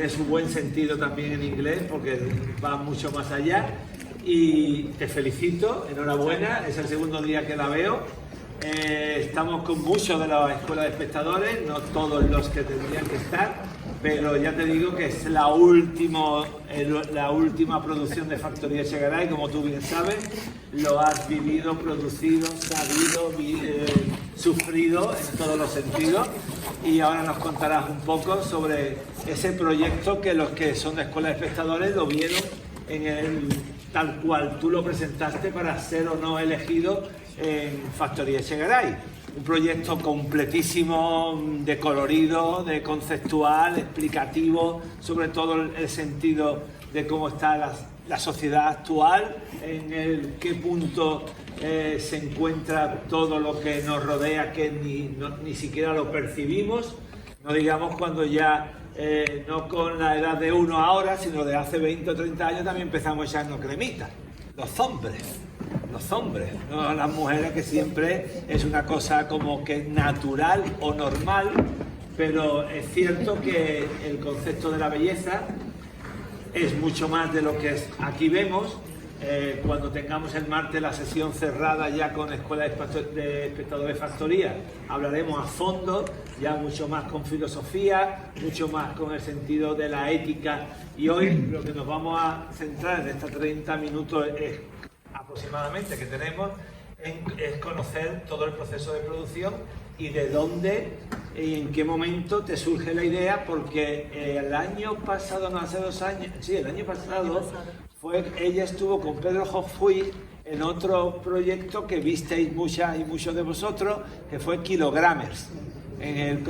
tiene su buen sentido también en inglés porque va mucho más allá. Y te felicito, enhorabuena, es el segundo día que la veo. Estamos con muchos de la Escuela de Espectadores, no todos los que tendrían que estar, pero ya te digo que es la última producción de Factoría Echegaray, como tú bien sabes, lo has vivido, producido, sabido, sufrido en todos los sentidos, y ahora nos contarás un poco sobre ese proyecto que los que son de Escuela de Espectadores lo vieron en el tal cual tú lo presentaste para ser o no elegido en Factoría Echegaray. Un proyecto completísimo, de colorido, de conceptual, explicativo, sobre todo el sentido de cómo está la sociedad actual, en qué punto se encuentra todo lo que nos rodea, que ni siquiera lo percibimos, no digamos cuando ya, no con la edad de uno ahora, sino de hace 20 o 30 años también empezamos a echarnos cremitas, los hombres, no las mujeres, que siempre es una cosa como que natural o normal, pero es cierto que el concepto de la belleza es mucho más de lo que aquí vemos. Cuando tengamos el martes la sesión cerrada ya con Escuela de Espectadores Factoría, hablaremos a fondo, ya mucho más con filosofía, mucho más con el sentido de la ética, y hoy lo que nos vamos a centrar en estos 30 minutos aproximadamente que tenemos es conocer todo el proceso de producción y de dónde y en qué momento te surge la idea, porque el año pasado, no, hace 2 años, sí, el año pasado ella estuvo con Pedro Hoffuy en otro proyecto que visteis muchas y muchos de vosotros, que fue Kilogramers, en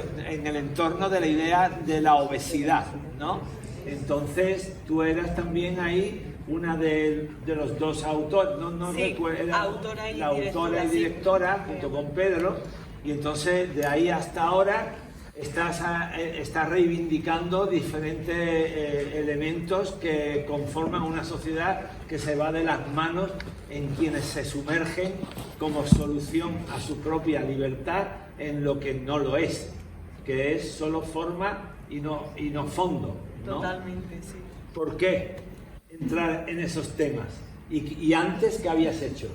el entorno de la idea de la obesidad, ¿no? Entonces tú eras también ahí una de los dos autores, no sí, recuerdo, la autora y sí, directora, junto con Pedro, y entonces de ahí hasta ahora estás reivindicando diferentes elementos que conforman una sociedad que se va de las manos en quienes se sumergen como solución a su propia libertad en lo que no lo es, que es solo forma y no fondo, ¿no? Totalmente, sí. ¿Por qué entrar en esos temas? ¿Y antes qué habías hecho?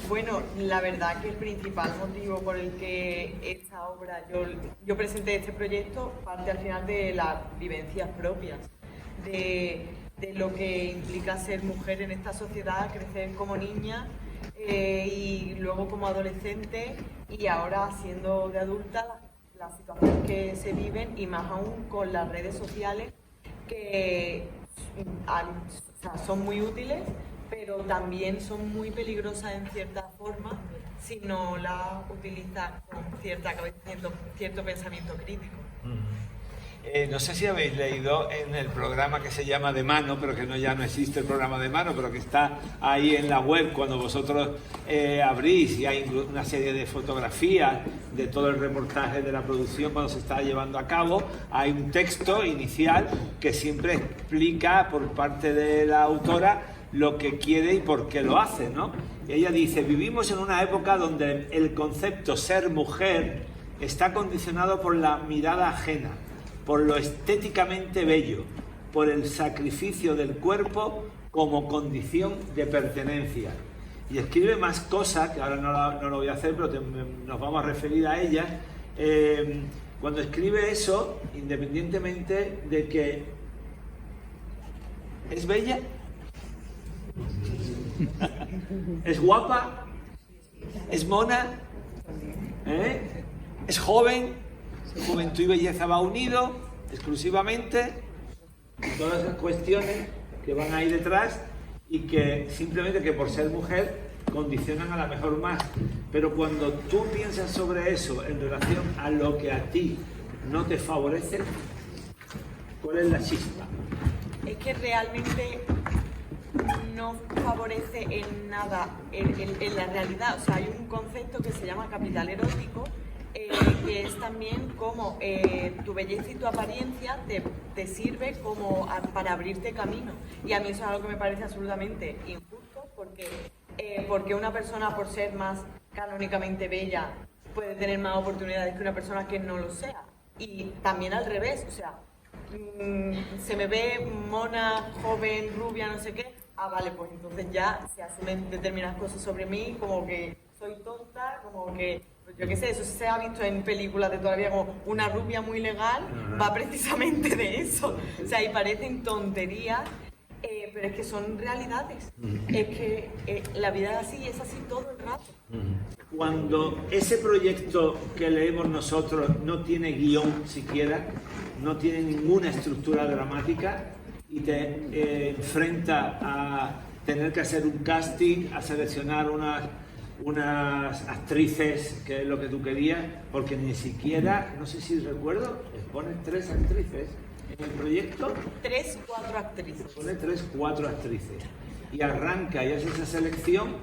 Bueno, la verdad que el principal motivo por el que esta obra, yo presenté este proyecto, parte al final de las vivencias propias, de lo que implica ser mujer en esta sociedad, crecer como niña y luego como adolescente, y ahora siendo de adulta, las situaciones que se viven, y más aún con las redes sociales que son muy útiles, pero también son muy peligrosas en cierta forma si no las utilizas con cierta cabeza, cierto pensamiento crítico. No sé si habéis leído en el programa que se llama De Mano, pero que ya no existe el programa De Mano, pero que está ahí en la web cuando vosotros abrís, y hay una serie de fotografías de todo el reportaje de la producción cuando se está llevando a cabo. Hay un texto inicial que siempre explica por parte de la autora lo que quiere y por qué lo hace, ¿no? Y ella dice: vivimos en una época donde el concepto ser mujer está condicionado por la mirada ajena, por lo estéticamente bello, por el sacrificio del cuerpo como condición de pertenencia. Y escribe más cosas, que ahora no lo voy a hacer, pero nos vamos a referir a ellas. Cuando escribe eso, independientemente de que es bella, es guapa, es mona, es joven, juventud y belleza va unido exclusivamente, todas esas cuestiones que van ahí detrás y que simplemente que por ser mujer condicionan a la mejor más. Pero cuando tú piensas sobre eso en relación a lo que a ti no te favorece, ¿cuál es la chispa? Es que realmente no favorece en nada en la realidad. O sea, hay un concepto que se llama capital erótico, que es también como tu belleza y tu apariencia te sirve como para abrirte camino. Y a mí eso es algo que me parece absolutamente injusto, porque una persona, por ser más canónicamente bella, puede tener más oportunidades que una persona que no lo sea. Y también al revés, o sea, se me ve mona, joven, rubia, no sé qué, vale, pues entonces ya se asumen determinadas cosas sobre mí, como que soy tonta, como que, pues yo qué sé, eso se ha visto en películas de toda la vida, como una rubia muy legal, va precisamente de eso. O sea, y parecen tonterías, pero es que son realidades. Es que la vida es así y es así todo el rato. Cuando ese proyecto que leemos nosotros no tiene guión siquiera, no tiene ninguna estructura dramática y te enfrenta a tener que hacer un casting, a seleccionar unas actrices, que es lo que tú querías, porque ni siquiera, no sé si recuerdo, pones 3 actrices en el proyecto. 3, 4 actrices. Pone 3, 4 actrices. Y arranca y hace esa selección.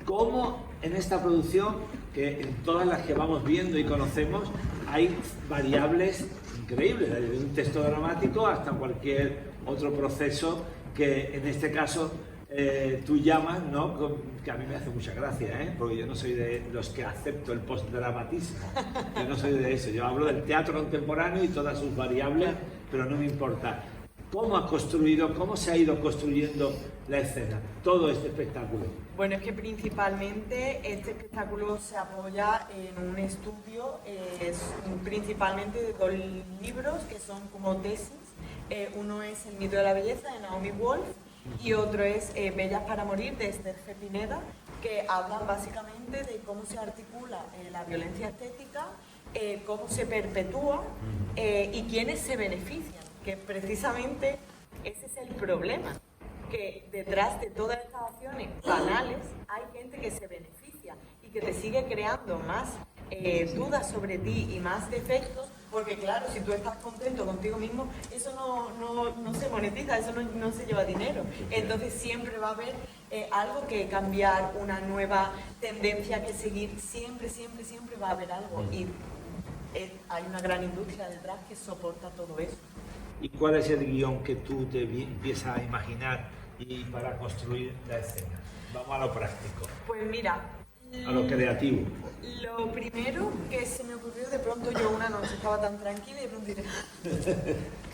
¿Cómo en esta producción, que en todas las que vamos viendo y conocemos, hay variables increíbles, desde un texto dramático hasta cualquier otro proceso que en este caso tú llamas, ¿no? Que a mí me hace mucha gracia, porque yo no soy de los que acepto el postdramatismo, yo no soy de eso, yo hablo del teatro contemporáneo y todas sus variables, pero no me importa. ¿Cómo has construido, cómo se ha ido construyendo la escena, todo este espectáculo? Bueno, es que principalmente este espectáculo se apoya en un estudio, principalmente de 2 libros que son como tesis. Uno es El mito de la belleza de Naomi Wolf y otro es Bellas para morir de Esther G. Pineda, que hablan básicamente de cómo se articula la violencia estética, cómo se perpetúa y quiénes se benefician, que precisamente ese es el problema, que detrás de todas estas acciones banales hay gente que se beneficia y que te sigue creando más dudas sobre ti y más defectos, porque claro, si tú estás contento contigo mismo, eso no se monetiza, eso no se lleva dinero. Entonces siempre va a haber algo que cambiar, una nueva tendencia que seguir, siempre va a haber algo. Y hay una gran industria detrás que soporta todo eso. ¿Y cuál es el guión que tú te empiezas a imaginar y para construir la escena? Vamos a lo práctico. Pues mira, a lo creativo. Lo primero que se me ocurrió, de pronto yo una noche estaba tan tranquila y de pronto diré...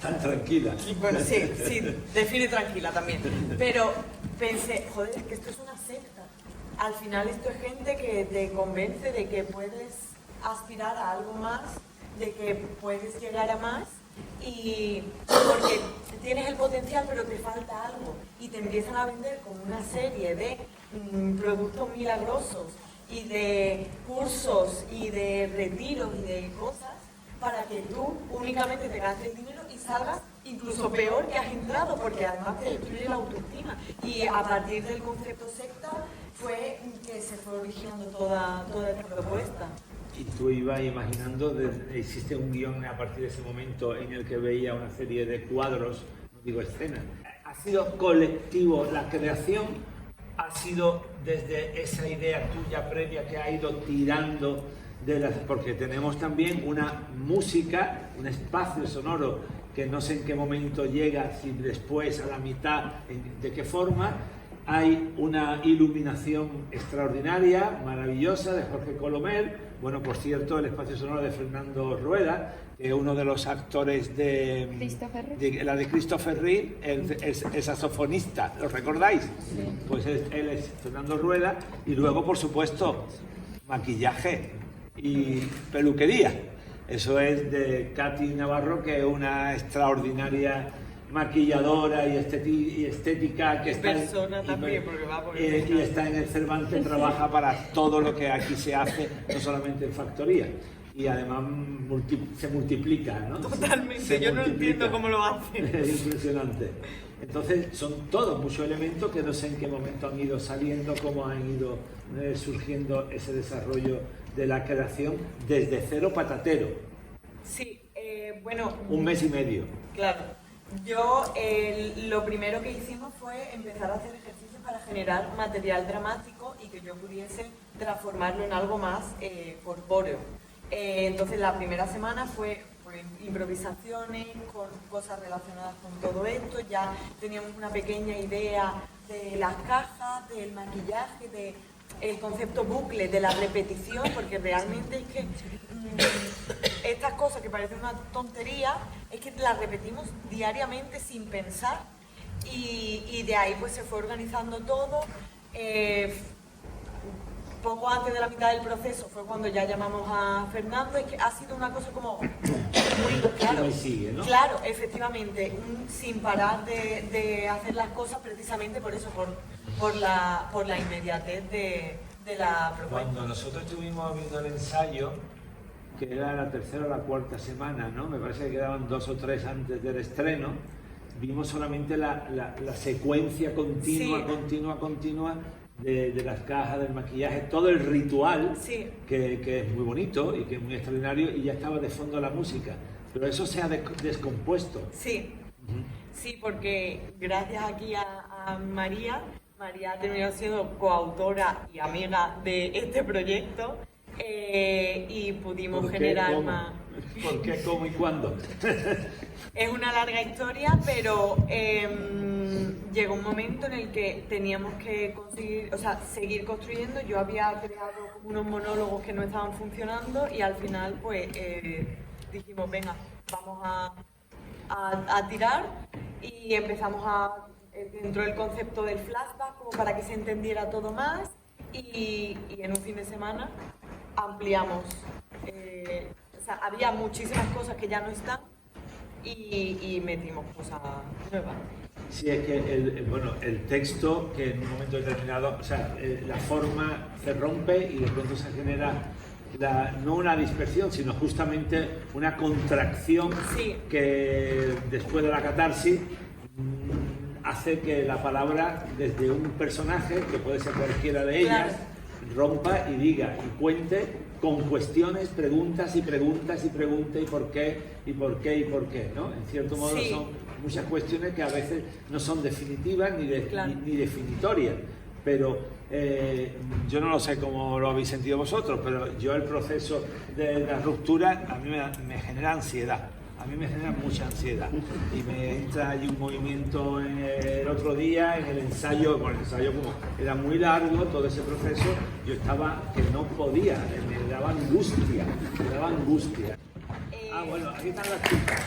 ¿Tan tranquila? Bueno, sí, define tranquila también. Pero pensé, joder, es que esto es una secta. Al final esto es gente que te convence de que puedes aspirar a algo más, de que puedes llegar a más, y porque tienes el potencial pero te falta algo y te empiezan a vender como una serie de productos milagrosos y de cursos y de retiros y de cosas para que tú únicamente te gastes dinero y salgas incluso peor que has entrado, porque además te destruye la autoestima. Y a partir del concepto secta fue que se fue originando toda esta propuesta. Y tú ibas imaginando, existe un guión a partir de ese momento en el que veía una serie de cuadros, no digo escenas. ¿Ha sido colectivo la creación? ¿Ha sido desde esa idea tuya previa que ha ido tirando de las...? Porque tenemos también una música, un espacio sonoro que no sé en qué momento llega, si después, a la mitad, de qué forma. Hay una iluminación extraordinaria, maravillosa, de Jorge Colomer. Bueno, por cierto, el espacio sonoro de Fernando Rueda, que es uno de los actores de Christopher Reeve, el saxofonista, ¿lo recordáis? Sí. Pues él es Fernando Rueda. Y luego, por supuesto, maquillaje y peluquería. Eso es de Katy Navarro, que es una extraordinaria maquilladora y estética que está y está en el Cervantes, trabaja para todo lo que aquí se hace, no solamente en factoría, y además se multiplica, ¿no? Totalmente, yo no entiendo cómo lo hace. Es impresionante. Entonces son todos muchos elementos que no sé en qué momento han ido saliendo, cómo han ido surgiendo ese desarrollo de la creación desde cero patatero. Sí, bueno... 1 mes y medio. Claro. Yo lo primero que hicimos fue empezar a hacer ejercicios para generar material dramático y que yo pudiese transformarlo en algo más corpóreo. Entonces la primera semana fue improvisaciones con cosas relacionadas con todo esto, ya teníamos una pequeña idea de las cajas, del maquillaje, de el concepto bucle de la repetición, porque realmente es que estas cosas que parecen una tontería, es que las repetimos diariamente sin pensar y de ahí pues se fue organizando todo. Poco antes de la mitad del proceso fue cuando ya llamamos a Fernando. Es que ha sido una cosa como muy claro, Y sigue, ¿no? claro, efectivamente, sin parar de hacer las cosas precisamente por eso, por la inmediatez de la propuesta. Cuando nosotros estuvimos viendo el ensayo, que era la tercera o la cuarta semana, ¿no? Me parece que quedaban 2 o 3 antes del estreno, vimos solamente la secuencia continua, Sí. continua de las cajas, del maquillaje, todo el ritual, Sí. que es muy bonito y que es muy extraordinario, y ya estaba de fondo la música. Pero eso se ha descompuesto. Sí, sí, porque gracias aquí a María ha terminado siendo coautora y amiga de este proyecto y pudimos ¿Por qué? generar ¿Cómo? más. ¿Por qué? ¿Cómo y cuándo? Es una larga historia, pero llegó un momento en el que teníamos que conseguir, o sea, seguir construyendo. Yo había creado unos monólogos que no estaban funcionando y al final pues dijimos, venga, vamos a tirar y empezamos dentro del concepto del flashback como para que se entendiera todo más y en un fin de semana ampliamos. O sea, había muchísimas cosas que ya no están y metimos cosas nuevas. Sí, es que el texto que en un momento determinado, o sea, la forma se rompe y de pronto se genera no una dispersión, sino justamente una contracción Sí. que después de la catarsis hace que la palabra desde un personaje, que puede ser cualquiera de ellas, Claro. rompa y diga y cuente con cuestiones, preguntas y preguntas y preguntas y por qué y por qué y por qué, ¿no? En cierto modo Sí. son muchas cuestiones que a veces no son definitivas Claro. ni definitorias, pero yo no lo sé cómo lo habéis sentido vosotros, pero yo el proceso de la ruptura a mí me genera ansiedad. A mí me genera mucha ansiedad y me entra allí un movimiento el otro día en el ensayo, bueno, el ensayo como era muy largo, todo ese proceso, yo estaba que no podía, me daba angustia, Ah, bueno, aquí están las chicas.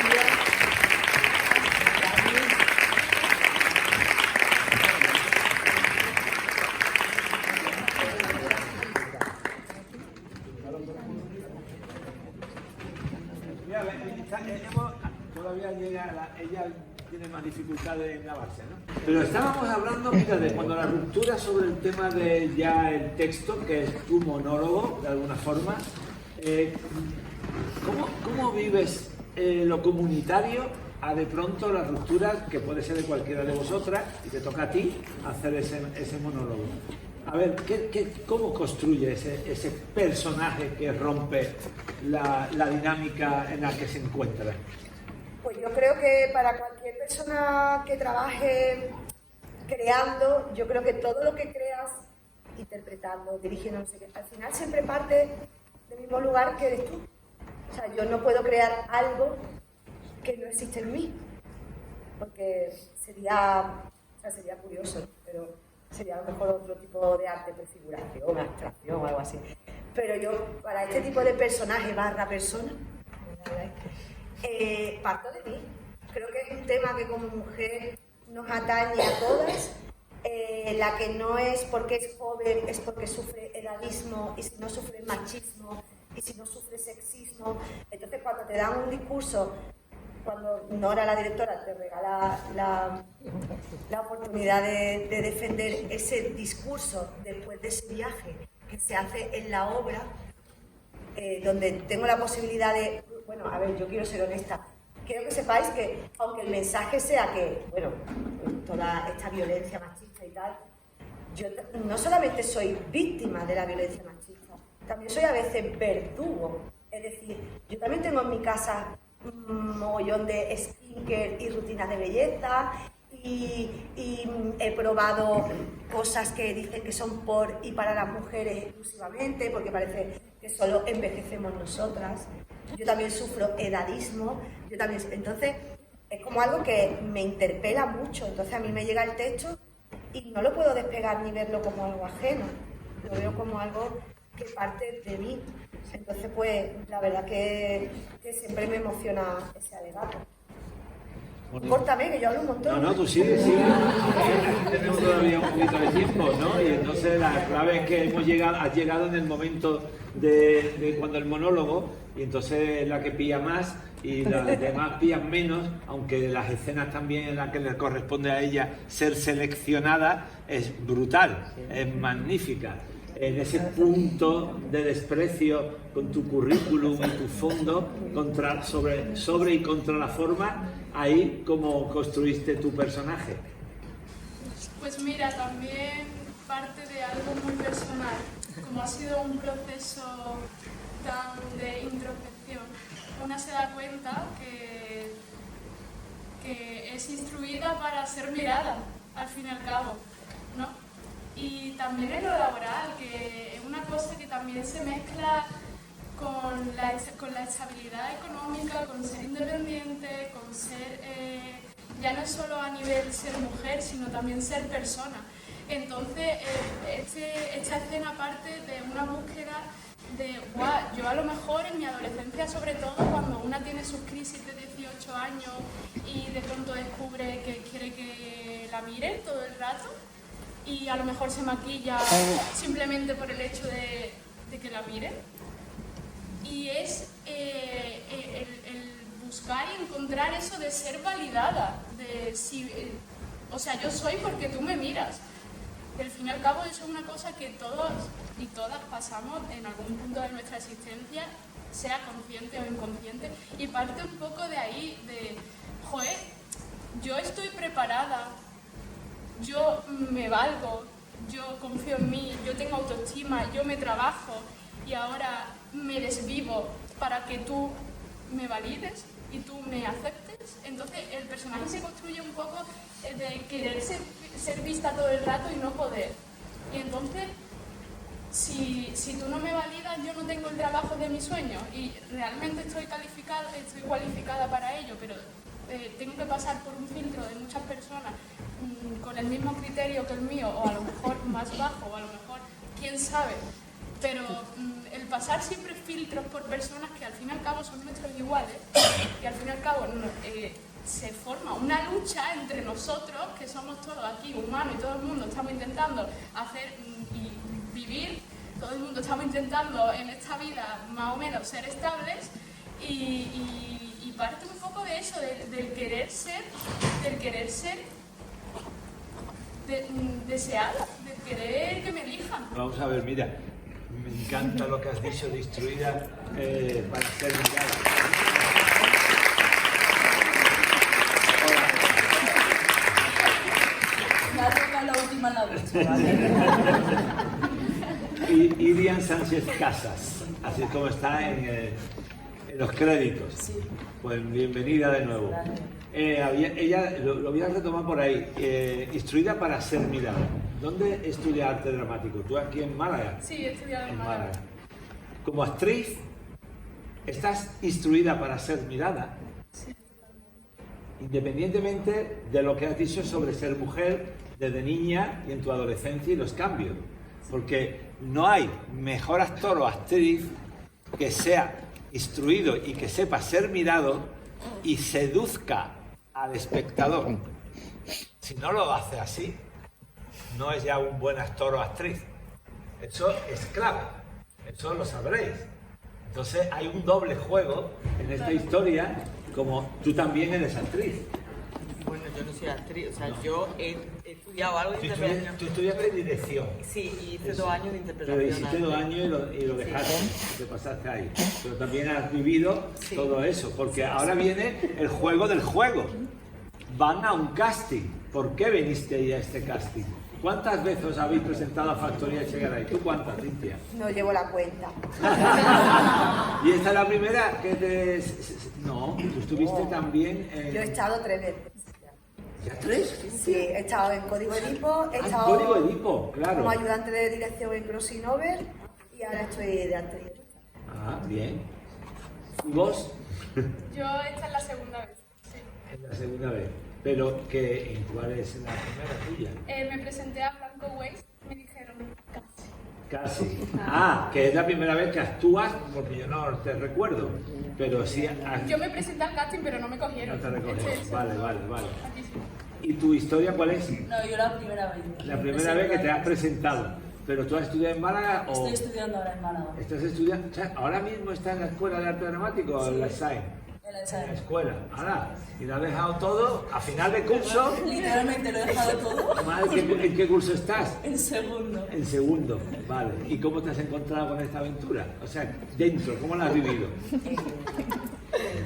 Mira, todavía ella tiene más dificultades en lavarse, ¿no? Pero estábamos hablando, mira, de cuando la ruptura sobre el tema de ya el texto, que es tu monólogo, de alguna forma. ¿Cómo vives lo comunitario a de pronto la ruptura, que puede ser de cualquiera de vosotras, y te toca a ti hacer ese monólogo? A ver, ¿cómo construye ese personaje que rompe la dinámica en la que se encuentra? Pues yo creo que para cualquier persona que trabaje creando, yo creo que todo lo que creas, interpretando, dirigiendo, no sé qué, al final siempre parte del mismo lugar que eres tú. O sea, yo no puedo crear algo que no existe en mí, porque sería curioso, pero sería a lo mejor otro tipo de arte, prefiguración, abstracción o algo así. Pero yo, para este tipo de personaje / persona, parto de mí. Creo que es un tema que como mujer nos atañe a todas. La que no es porque es joven, es porque sufre edadismo, y si no sufre machismo, y si no sufre sexismo. Entonces, cuando te dan un discurso, cuando Nora, la directora, te regala la oportunidad de defender ese discurso después de ese viaje que se hace en la obra, donde tengo la posibilidad de, bueno, a ver, yo quiero ser honesta, quiero que sepáis que, aunque el mensaje sea que, bueno, toda esta violencia machista y tal, yo no solamente soy víctima de la violencia machista, también soy a veces verdugo. Es decir, yo también tengo en mi casa un mogollón de skincare y rutinas de belleza y he probado cosas que dicen que son por y para las mujeres exclusivamente, porque parece que solo envejecemos nosotras. Yo también sufro edadismo, entonces es como algo que me interpela mucho. Entonces a mí me llega el texto y no lo puedo despegar ni verlo como algo ajeno, lo veo como algo que parte de mí. Entonces, pues, la verdad que siempre me emociona ese alegato. Córtame, que yo hablo un montón. No, tú sigue. Tenemos todavía un poquito de tiempo, ¿no? Y entonces la clave es que has llegado en el momento de cuando el monólogo, y entonces la que pilla más y las demás pillan menos, aunque las escenas también en las que le corresponde a ella ser seleccionada es brutal, es magnífica. En ese punto de desprecio con tu currículum y tu fondo sobre y contra la forma, ahí cómo construiste tu personaje. Pues mira, también parte de algo muy personal, como ha sido un proceso tan de introspección, una se da cuenta que es instruida para ser mirada, al fin y al cabo, ¿no? Y también en lo laboral, que es una cosa que también se mezcla con la estabilidad económica, con ser independiente, con ser, ya no es solo a nivel ser mujer, sino también ser persona. Entonces, esta escena parte de una búsqueda de, wow, yo a lo mejor en mi adolescencia, sobre todo cuando una tiene sus crisis de 18 años y de pronto descubre que quiere que la miren todo el rato, y a lo mejor se maquilla simplemente por el hecho de que la miren. Y es el buscar y encontrar eso de ser validada, de si, o sea, yo soy porque tú me miras. Y al fin y al cabo eso es una cosa que todos y todas pasamos en algún punto de nuestra existencia, sea consciente o inconsciente, y parte un poco de ahí, de, joder, yo estoy preparada, yo me valgo, yo confío en mí, yo tengo autoestima, yo me trabajo y ahora me desvivo para que tú me valides y tú me aceptes. Entonces el personaje se construye un poco de querer ser vista todo el rato y no poder. Y entonces, si tú no me validas, yo no tengo el trabajo de mis sueños y realmente estoy cualificada para ello, pero tengo que pasar por un filtro de muchas personas con el mismo criterio que el mío, o a lo mejor más bajo, o a lo mejor, quién sabe. Pero el pasar siempre filtros por personas que al fin y al cabo son nuestros iguales, y al fin y al cabo se forma una lucha entre nosotros, que somos todos aquí humanos y todo el mundo estamos intentando hacer y vivir, todo el mundo estamos intentando en esta vida más o menos ser estables, y parte un poco de eso, del querer ser deseada, de querer que me elijan. Vamos a ver, mira, me encanta lo que has dicho de instruida para ser mirada. Ya toca la última la ducha, ¿vale? Irian Sánchez Casas, así como está en los créditos. Sí. Pues bienvenida de nuevo. Ella lo voy a retomar por ahí. Instruida para ser mirada. ¿Dónde estudia arte dramático? ¿Tú aquí en Málaga? Sí, he estudiado en Málaga. Como actriz, ¿estás instruida para ser mirada? Sí. Independientemente de lo que has dicho sobre ser mujer desde niña y en tu adolescencia y los cambios. Porque no hay mejor actor o actriz que sea instruido y que sepa ser mirado y seduzca al espectador. Si no lo hace así, no es ya un buen actor o actriz. Eso es clave, eso lo sabréis. Entonces hay un doble juego en esta historia, como tú también eres actriz. Bueno, yo no soy actriz, o sea, No. yo he estudiado algo de interpretación. Tú estudiaste dirección. Sí, y hice Eso. 2 años de interpretación. Pero hiciste 2 años y lo dejaste, te pasaste ahí. Pero también has vivido Sí. todo eso, porque ahora viene el juego del juego. Van a un casting. ¿Por qué viniste ahí a este casting? ¿Cuántas veces os habéis presentado a Factoría Echegaray? ¿Tú cuántas, Cintia? No llevo la cuenta. ¿Y esta es la primera que te...? No, tú estuviste también en... Yo he estado 3 veces. ¿Ya 3? Sí, he estado en Código Edipo, he Ah, estado Código Edipo, claro. como ayudante de dirección en Crossing Over y ahora estoy de actriz. Ah, bien. ¿Y vos? Yo esta es la segunda vez. Sí. Es la segunda vez. Pero, ¿cuál es la primera tuya? Me presenté a Blanco Waste, me dijeron casi. Casi. Que es la primera vez que actúas, porque yo no te recuerdo, pero sí... Yo me presenté al casting, pero no me cogieron. No te recogieron. Vale. Aquí sí. ¿Y tu historia cuál es? No, yo la primera vez. La primera vez que te has presentado. ¿Pero tú has estudiado en Málaga o...? Estoy estudiando ahora en Málaga. ¿Estás estudiando? O sea, ¿ahora mismo estás en la Escuela de Arte Dramático o en la SAE? En la En la SAE. escuela. Ahora, y lo has dejado todo a final de curso. Literalmente lo he dejado todo. Madre, ¿en qué curso estás? En segundo. En segundo, vale. ¿Y cómo te has encontrado con esta aventura? O sea, dentro, ¿cómo la has vivido?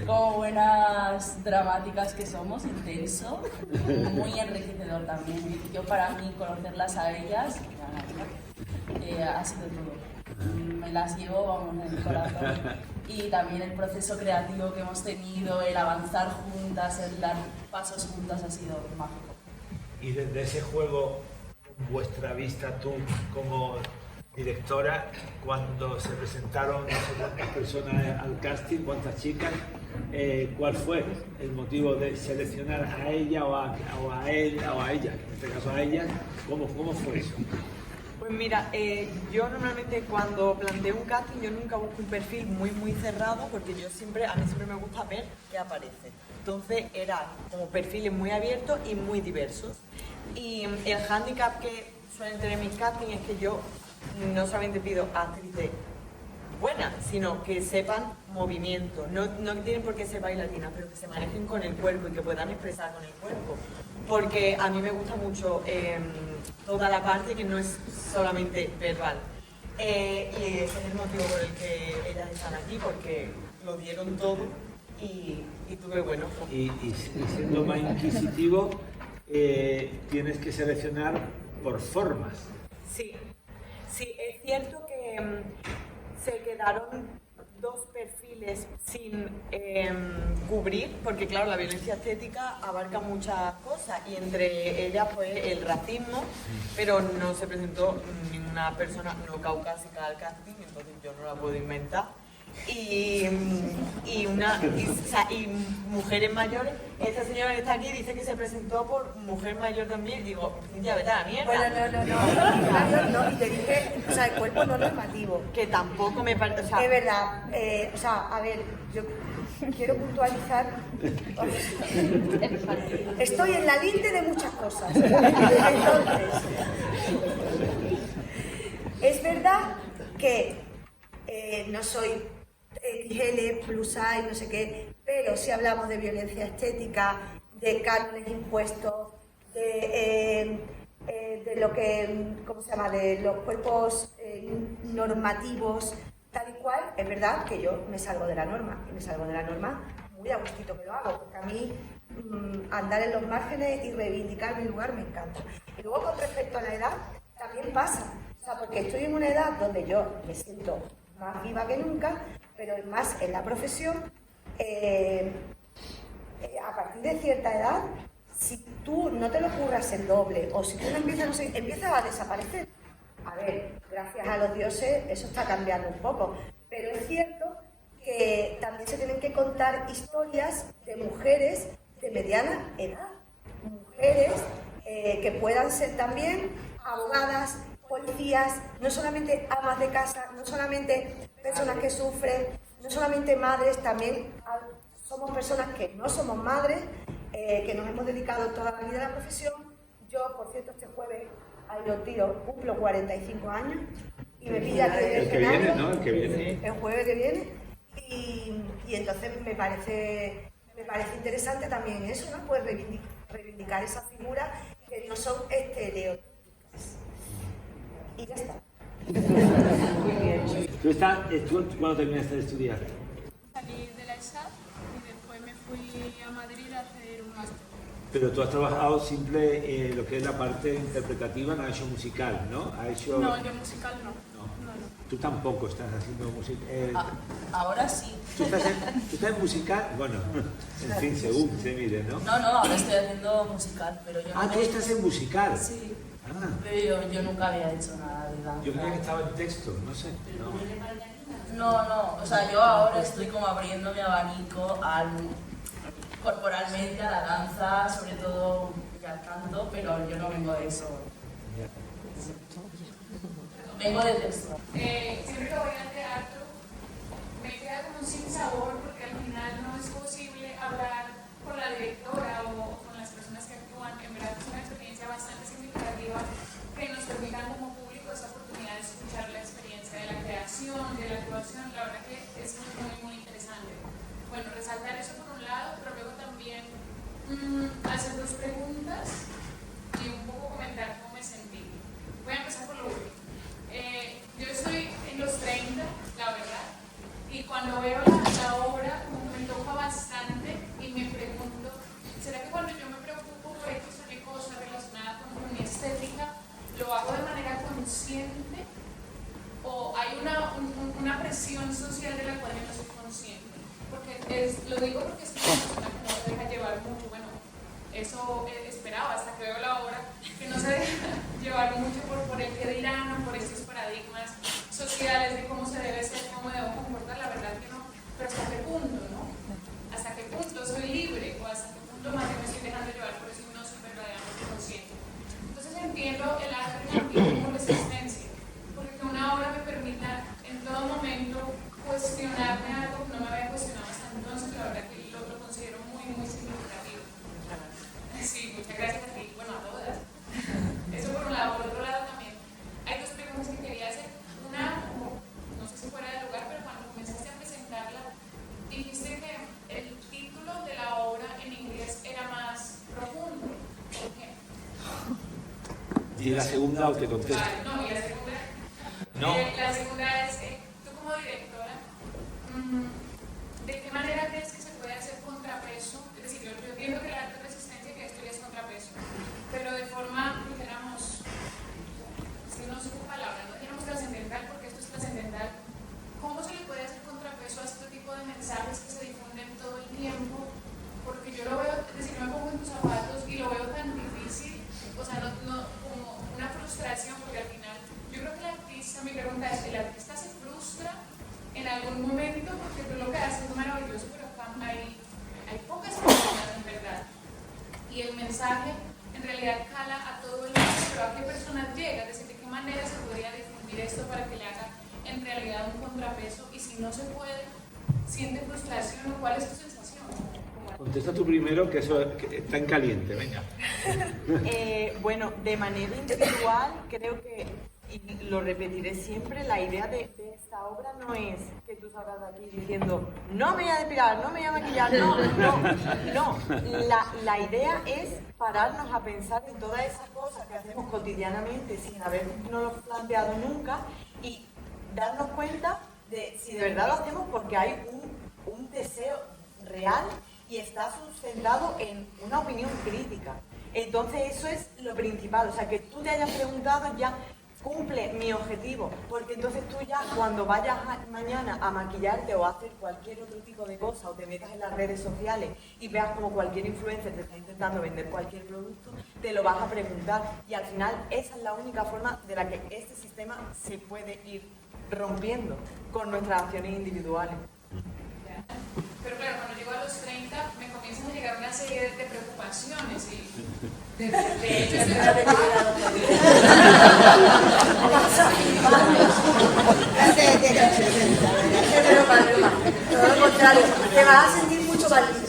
Como buenas dramáticas que somos, intenso, muy enriquecedor también. Yo para mí conocerlas a ellas ha sido todo. Me las llevo, vamos, en el corazón. Y también el proceso creativo que hemos tenido, el avanzar juntas, el dar pasos juntas ha sido mágico. Y desde ese juego, vuestra vista, tú como directora, cuando se presentaron no sé cuántas personas al casting, cuántas chicas, ¿cuál fue el motivo de seleccionar a ella o a él o a ella? En este caso a ella, ¿cómo fue eso? Pues mira, yo normalmente cuando planteo un casting yo nunca busco un perfil muy cerrado porque a mí siempre me gusta ver qué aparece. Entonces era como perfiles muy abiertos y muy diversos. Y el hándicap que suelen tener mis castings es que yo no solamente pido actrices buenas, sino que sepan movimiento. No tienen por qué ser bailarinas, pero que se manejen con el cuerpo y que puedan expresar con el cuerpo. Porque a mí me gusta mucho toda la parte que no es solamente verbal. Y ese es el motivo por el que ellas están aquí, porque lo dieron todo y tuve bueno. Y siendo más inquisitivo, tienes que seleccionar por formas. Sí, es cierto que se quedaron dos perfiles sin cubrir, porque claro, la violencia estética abarca muchas cosas y entre ellas pues el racismo, pero no se presentó ninguna persona no caucásica al casting, entonces yo no la puedo inventar. Y mujeres mayores, esta señora que está aquí dice que se presentó por mujer mayor también, digo, ya vete a la mierda. Bueno, no, y te dije, o sea, el cuerpo no normativo. Que tampoco me parece, o sea, Es verdad, o sea, a ver, yo quiero puntualizar. Estoy en la linde de muchas cosas. Entonces, es verdad que no soy XL, plus size, no sé qué, pero si hablamos de violencia estética, de cánones impuestos, de lo que, ¿cómo se llama?, de los cuerpos normativos, tal y cual, es verdad que yo me salgo de la norma, y me salgo de la norma muy a gustito que lo hago, porque a mí andar en los márgenes y reivindicar mi lugar me encanta. Y luego con respecto a la edad, también pasa, o sea, porque estoy en una edad donde yo me siento más viva que nunca, pero más en la profesión, a partir de cierta edad, si tú no te lo curras el doble o si tú no empiezas a desaparecer. A ver, gracias a los dioses eso está cambiando un poco, pero es cierto que también se tienen que contar historias de mujeres de mediana edad, mujeres que puedan ser también abogadas, policías, no solamente amas de casa, no solamente personas que sufren, no solamente madres, también somos personas que no somos madres, que nos hemos dedicado toda la vida a la profesión. Yo, por cierto, este jueves, ahí lo tiro, cumplo 45 años y me pilla aquí en el escenario. Que viene, ¿no? El que viene. El jueves que viene. Y entonces me parece interesante también eso, ¿no? Pues reivindicar esas figuras que no son estereotipos. Y ya está. ¿Tú cuándo terminaste de estudiar? Salí de la ESAD y después me fui a Madrid a hacer un máster. Pero tú has trabajado siempre lo que es la parte interpretativa, no has hecho musical, ¿no? No, yo musical no. Tú tampoco estás haciendo musical. Ahora sí. ¿Tú estás en musical? Bueno, en fin, según se mire, ¿no? No, ahora estoy haciendo musical, pero yo no Tú estás en musical. Sí, Ah, pero yo nunca había hecho nada de danza. yo creía que estaba en texto, no sé. No, o sea, yo ahora estoy como abriendo mi abanico corporalmente a la danza, sobre todo y al canto, pero yo no vengo de eso. Vengo del texto. Siempre que voy al teatro me queda como un sinsabor porque al final no es posible hablar con la directora o con las personas que actúan. En verdad es una experiencia bastante significativa que nos permitan como público esa oportunidad de escuchar la experiencia de la creación, de la actuación. La verdad que es muy interesante. Bueno, resaltar eso por un lado, pero luego también hacer dos preguntas y un poco comentar cómo me sentí. Voy a empezar por lo último. Yo estoy en los 30, la verdad, y cuando veo la obra me toca bastante y me pregunto, ¿será que cuando yo me preocupo por X o Y cosa relacionada con mi estética, lo hago de manera consciente o hay una presión social de la cual yo no soy consciente? Porque lo digo porque es una persona que no se deja llevar mucho, bueno, eso esperaba hasta que veo la obra, que no se deja llevar mucho por el que dirán o por estos paradigmas sociales de cómo se debe ser, cómo debo comportar, la verdad que no, pero hasta qué punto, ¿no? Hasta qué punto soy libre o hasta qué punto más que me estoy dejando llevar por eso y no soy verdaderamente consciente. Entonces entiendo el arte también como resistencia, porque que una obra me permita en todo momento cuestionarme algo que no me había cuestionado hasta entonces, la verdad que lo considero muy significativo. Sí, muchas gracias a ti, bueno, a todas. Eso por un lado. Por otro lado también, hay dos preguntas que quería hacer. Una, no sé si fuera de lugar, pero cuando comenzaste a presentarla, dijiste que el título de la obra en inglés era más profundo. ¿Por qué? ¿Y la segunda o te contesto? Vale, no, y la segunda. No. La segunda es, tú como directora, ¿de qué manera crees que se puede hacer contrapeso? Es decir, yo entiendo que la arte resistencia, que esto ya es contrapeso, pero de forma, dijéramos, si no sé qué palabra, no dijéramos trascendental, porque esto es trascendental. ¿Cómo se le puede hacer contrapeso a este tipo de mensajes que se difunden todo el tiempo? Porque yo lo veo, es decir, me pongo en tus zapatos y lo veo tan difícil, o sea, no como una frustración, porque al final, yo creo que el artista, mi pregunta es, ¿el artista se frustra en algún momento? Porque tú lo que haces es maravilloso, pero acá hay pocas personas en verdad. Y el mensaje en realidad cala a todo el mundo, pero ¿a qué personas llega? Es decir, ¿de qué manera se podría difundir esto para que le haga en realidad un contrapeso? Y si no se puede, ¿siente frustración o cuál es tu sensación? Contesta tú primero, que eso está en caliente, venga. Bueno, de manera individual, creo que, y lo repetiré siempre, la idea de esta obra no es que tú salgas de aquí diciendo no me voy a depilar, no me voy a maquillar, no. La idea es pararnos a pensar en todas esas cosas que hacemos cotidianamente sin habernos planteado nunca y darnos cuenta de si de verdad lo hacemos porque hay un deseo real y está sustentado en una opinión crítica. Entonces eso es lo principal, o sea, que tú te hayas preguntado ya cumple mi objetivo, porque entonces tú ya cuando vayas mañana a maquillarte o a hacer cualquier otro tipo de cosa o te metas en las redes sociales y veas como cualquier influencer te está intentando vender cualquier producto, te lo vas a preguntar y al final esa es la única forma de la que este sistema se puede ir rompiendo con nuestras acciones individuales. Pero claro, cuando llego a los 30 me comienzan a llegar una serie de preocupaciones y de hecho estoy todo lo contrario, te vas a sentir mucho más libre.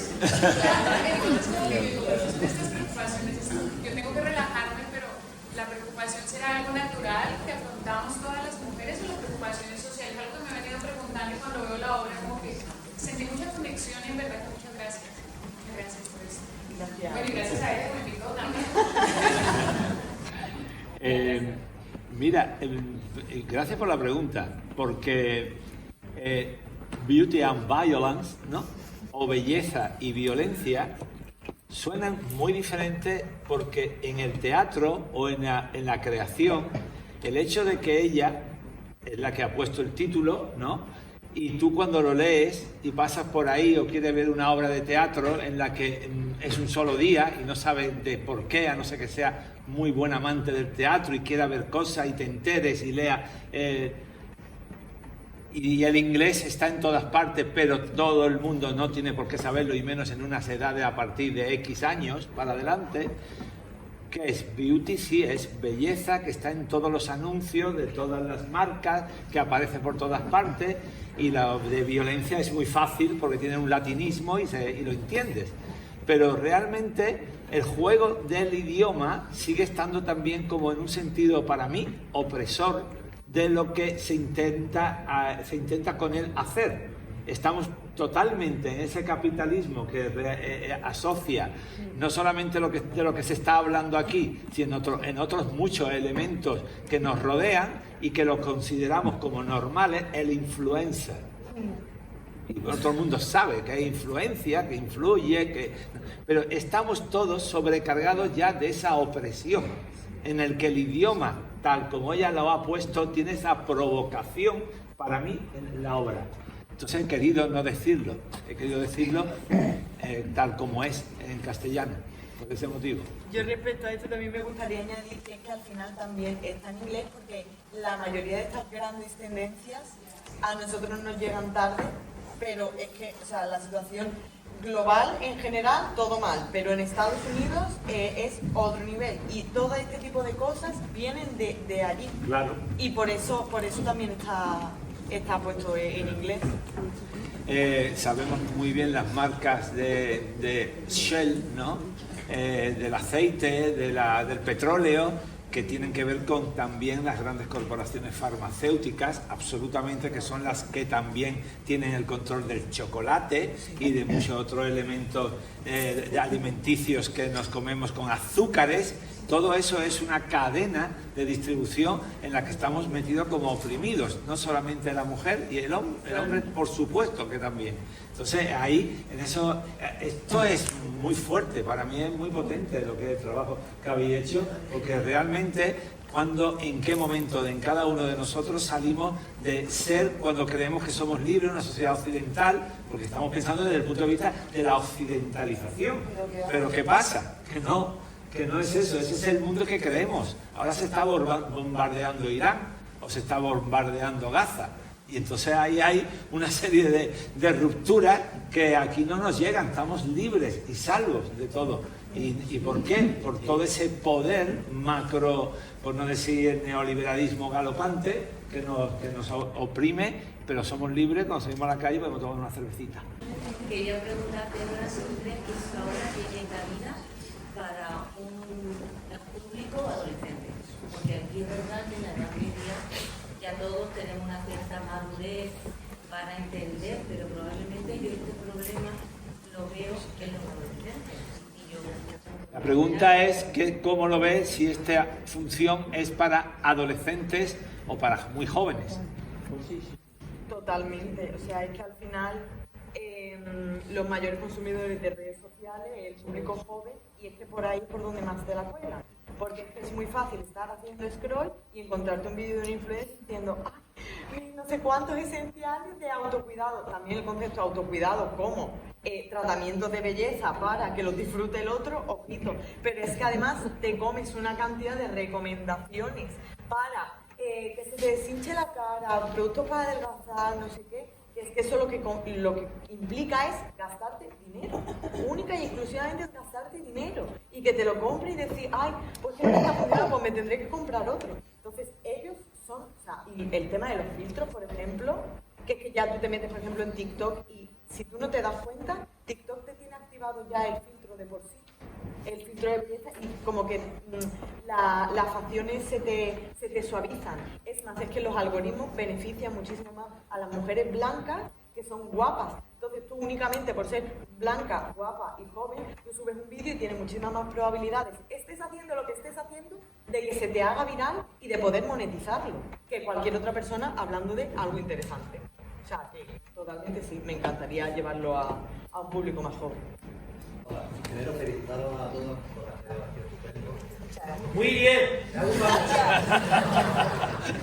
Estas preocupaciones, yo tengo que relajarme, pero la preocupación será algo natural que afrontamos todas las mujeres o la preocupación es social, es algo que me he venido preguntando y cuando veo la obra como que sentí mucha conexión y en verdad que muchas gracias. Gracias por eso. Gracias. Bueno, y gracias a ella que me invitó también. Mira, gracias por la pregunta, porque beauty and violence, ¿no? O belleza y violencia suenan muy diferentes porque en el teatro o en la creación, el hecho de que ella es la que ha puesto el título, ¿no? Y tú cuando lo lees y pasas por ahí o quieres ver una obra de teatro en la que es un solo día y no sabes de por qué, a no ser que sea muy buen amante del teatro y quiera ver cosas y te enteres y leas. y el inglés está en todas partes, pero todo el mundo no tiene por qué saberlo, y menos en unas edades a partir de X años para adelante. ¿Qué es beauty? Sí, es belleza, que está en todos los anuncios de todas las marcas, que aparece por todas partes, y la de violencia es muy fácil porque tiene un latinismo y lo entiendes. Pero realmente el juego del idioma sigue estando también como en un sentido, para mí, opresor de lo que se intenta con él hacer. Estamos totalmente en ese capitalismo que asocia no solamente de lo que se está hablando aquí, sino en otros muchos elementos que nos rodean y que lo consideramos como normales, el influencer. Y todo el mundo sabe que hay influencia, que influye, pero estamos todos sobrecargados ya de esa opresión, en el que el idioma, tal como ella lo ha puesto, tiene esa provocación para mí en la obra. Entonces he querido no decirlo, he querido decirlo tal como es en castellano, por ese motivo. Yo respecto a esto también me gustaría añadir que al final también está en inglés, porque la mayoría de estas grandes tendencias a nosotros nos llegan tarde, pero es que, o sea, la situación global en general, todo mal, pero en Estados Unidos es otro nivel, y todo este tipo de cosas vienen de allí. Claro. Y por eso también está puesto en inglés. Sabemos muy bien las marcas de Shell, ¿no? Del aceite, del petróleo, que tienen que ver con también las grandes corporaciones farmacéuticas, absolutamente, que son las que también tienen el control del chocolate y de muchos otros elementos alimenticios que nos comemos con azúcares. Todo eso es una cadena de distribución en la que estamos metidos como oprimidos, no solamente la mujer y el hombre por supuesto que también. Entonces ahí, en eso, esto es muy fuerte, para mí es muy potente lo que el trabajo que habéis hecho, porque realmente en qué momento en cada uno de nosotros salimos de ser, cuando creemos que somos libres, una sociedad occidental, porque estamos pensando desde el punto de vista de la occidentalización. Pero ¿qué pasa? Que no es eso, ese es el mundo que creemos. Ahora se está bombardeando Irán o se está bombardeando Gaza. Y entonces ahí hay una serie de rupturas que aquí no nos llegan, estamos libres y salvos de todo. ¿Y por qué? Por todo ese poder macro, por no decir el neoliberalismo galopante, que nos oprime, pero somos libres, cuando salimos a la calle podemos tomar una cervecita. Quería preguntarte, ¿no siempre que esta obra tiene cabida para un público adolescente? Porque aquí es verdad que en la Edad Media ya todos tenemos una cierta madurez para entender, pero probablemente yo este problema lo veo en los adolescentes. La pregunta es cómo lo ves, si esta función es para adolescentes o para muy jóvenes. Totalmente, o sea, es que al final los mayores consumidores de redes sociales, el público joven, y es que por ahí es por donde más te la cuelan. Porque es que es muy fácil estar haciendo scroll y encontrarte un vídeo de un influencer diciendo no sé cuántos esenciales de autocuidado. También el concepto de autocuidado como tratamientos de belleza para que los disfrute el otro, ojito. Pero es que además te comes una cantidad de recomendaciones para que se te deshinche la cara, productos para adelgazar, no sé qué. Es que eso lo que implica es gastarte dinero. Única y exclusivamente es gastarte dinero. Y que te lo compre y decir, ay, pues que no está funcionando, pues me tendré que comprar otro. Entonces ellos son, o sea, y el tema de los filtros, por ejemplo, que es que ya tú te metes, por ejemplo, en TikTok y si tú no te das cuenta, TikTok te tiene activado ya el filtro de por sí. El filtro de belleza, y como que las facciones se te suavizan. Es más, es que los algoritmos benefician muchísimo más a las mujeres blancas que son guapas. Entonces tú únicamente por ser blanca, guapa y joven, tú subes un vídeo y tienes muchísimas más probabilidades, estés haciendo lo que estés haciendo, de que se te haga viral y de poder monetizarlo, que cualquier otra persona hablando de algo interesante. O sea, que totalmente sí, me encantaría llevarlo a un público más joven. Hola, primero felicitaros a todos por hacer el Muy bien.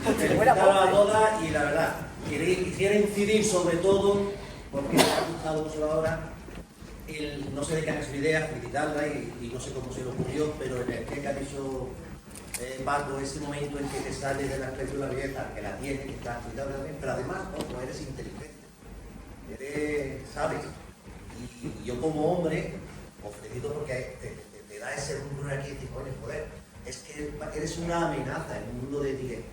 Felicitaros a todas y la verdad, quisiera incidir sobre todo, porque me ha gustado mucho la obra, no sé de qué han hecho idea, felicitarla y no sé cómo se le ocurrió, pero en el que ha dicho Paco, ese momento en que te sales de la escritura vieja, que la tienes, que estás cuidado también, pero además, ojo, eres inteligente, sabes. Y yo como hombre, ofrecido porque te da ese rumbo aquí y dices, oye, joder, es que eres una amenaza en un mundo de directivo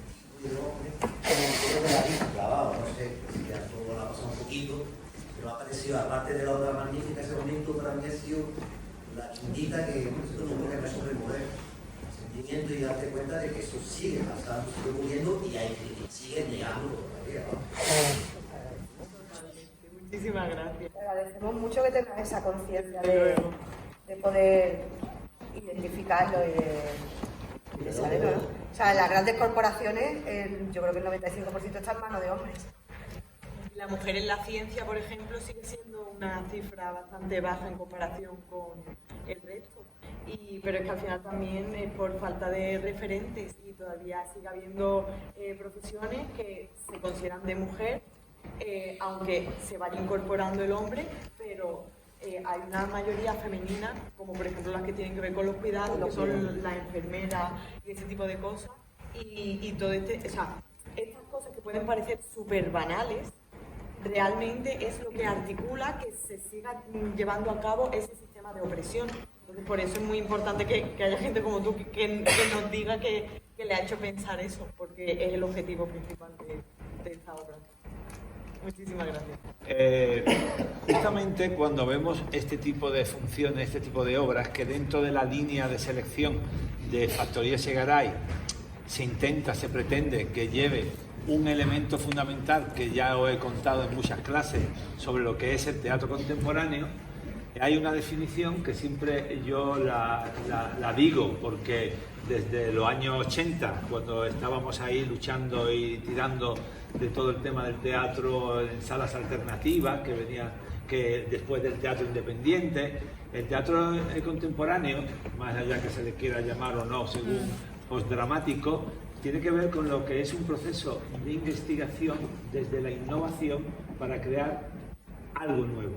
y de hombre, como de la vida, clavado, no sé si ya todo lo ha pasado un poquito, pero ha parecido, aparte de la obra magnífica, ese momento para mí ha sido la quintita que esto no puede sobremover. Sentimiento y darte cuenta de que eso sigue pasando, sigue ocurriendo y hay que sigue llegando todavía, ¿no? Muchísimas gracias. Te agradecemos mucho que tengas esa conciencia de poder identificarlo y de saberlo, ¿no? O sea, en las grandes corporaciones, yo creo que el 95% está en manos de hombres. La mujer en la ciencia, por ejemplo, sigue siendo una cifra bastante baja en comparación con el resto. Pero es que al final también es por falta de referentes y todavía sigue habiendo profesiones que se consideran de mujer, aunque se vaya incorporando el hombre, pero hay una mayoría femenina, como por ejemplo las que tienen que ver con los cuidados, que son las enfermeras y ese tipo de cosas. Y todo o sea, estas cosas que pueden parecer súper banales, realmente es lo que articula que se siga llevando a cabo ese sistema de opresión. Entonces, por eso es muy importante que haya gente como tú que nos diga que le ha hecho pensar eso, porque es el objetivo principal de esta obra. Muchísimas gracias. Justamente cuando vemos este tipo de funciones, este tipo de obras, que dentro de la línea de selección de Factoría Segaray se pretende que lleve un elemento fundamental que ya os he contado en muchas clases sobre lo que es el teatro contemporáneo, hay una definición que siempre yo la digo, porque desde los años 80, cuando estábamos ahí luchando y tirando de todo el tema del teatro en salas alternativas, que después del teatro independiente, el teatro contemporáneo, más allá que se le quiera llamar o no, según postdramático, tiene que ver con lo que es un proceso de investigación desde la innovación para crear algo nuevo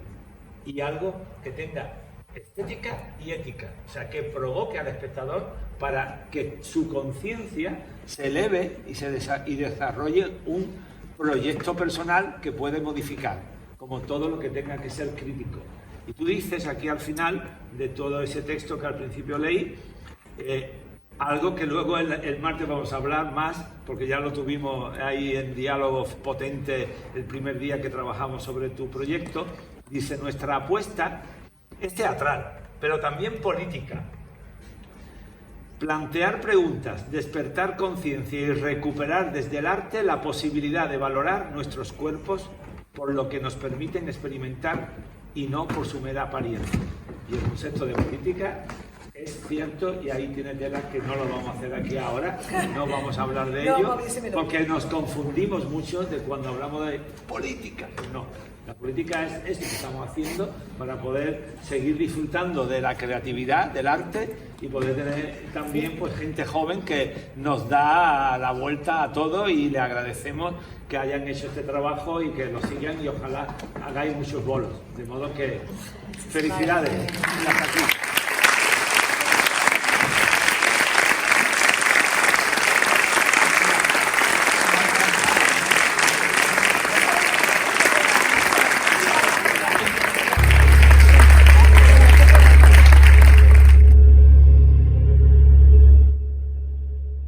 y algo que tenga estética y ética, o sea, que provoque al espectador para que su conciencia se eleve y desarrolle un proyecto personal que puede modificar, como todo lo que tenga que ser crítico. Y tú dices aquí al final de todo ese texto que al principio leí, algo que luego el martes vamos a hablar más, porque ya lo tuvimos ahí en diálogo potente el primer día que trabajamos sobre tu proyecto. Dice, nuestra apuesta es teatral, pero también política. Plantear preguntas, despertar conciencia y recuperar desde el arte la posibilidad de valorar nuestros cuerpos por lo que nos permiten experimentar y no por su mera apariencia. Y el concepto de política es cierto, y ahí tiene tela que no lo vamos a hacer aquí ahora, no vamos a hablar de ello, porque nos confundimos mucho de cuando hablamos de política. No, la política es esto que estamos haciendo para poder seguir disfrutando de la creatividad, del arte, y poder tener también pues gente joven que nos da la vuelta a todo, y le agradecemos que hayan hecho este trabajo y que lo sigan, y ojalá hagáis muchos bolos. De modo que felicidades. Hasta aquí.